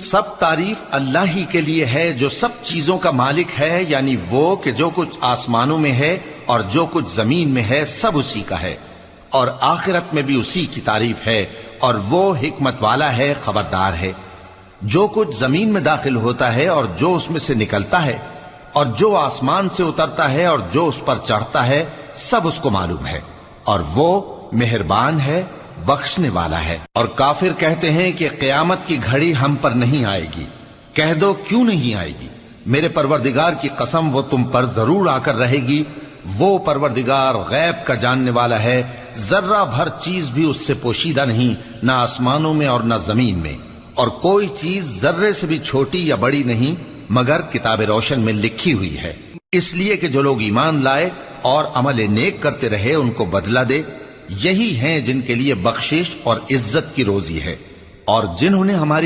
सब तारीफ अल्लाह ही के लिए है जो सब चीजों का मालिक है, यानी वो कि जो कुछ आसमानों में है और जो कुछ जमीन में है सब उसी का है, और आखिरत में भी उसी की तारीफ है, और वो हिकमत वाला है, खबरदार है। जो कुछ जमीन में दाखिल होता है और जो उसमें से निकलता है, और जो आसमान से उतरता है और जो उस पर चढ़ता है, सब उसको मालूम है, और वो मेहरबान है, बख्शने वाला है। और काफिर कहते हैं कि क़यामत की घड़ी हम पर नहीं आएगी। कह दो क्यों नहीं आएगी, मेरे परवरदिगार की कसम वो तुम पर जरूर आकर रहेगी। वो परवरदिगार गैब का जानने वाला है, जर्रा भर चीज भी उससे पोशीदा नहीं, न आसमानों में और न जमीन में, और कोई चीज जर्रे से भी छोटी या बड़ी नहीं मगर किताब रोशन में लिखी हुई है। इसलिए कि जो लोग ईमान लाए और अमल नेक करते रहे उनको बदला दे, यही हैं जिनके लिए बख्शिश और इज्जत की रोजी है। और जिन्होंने हमारी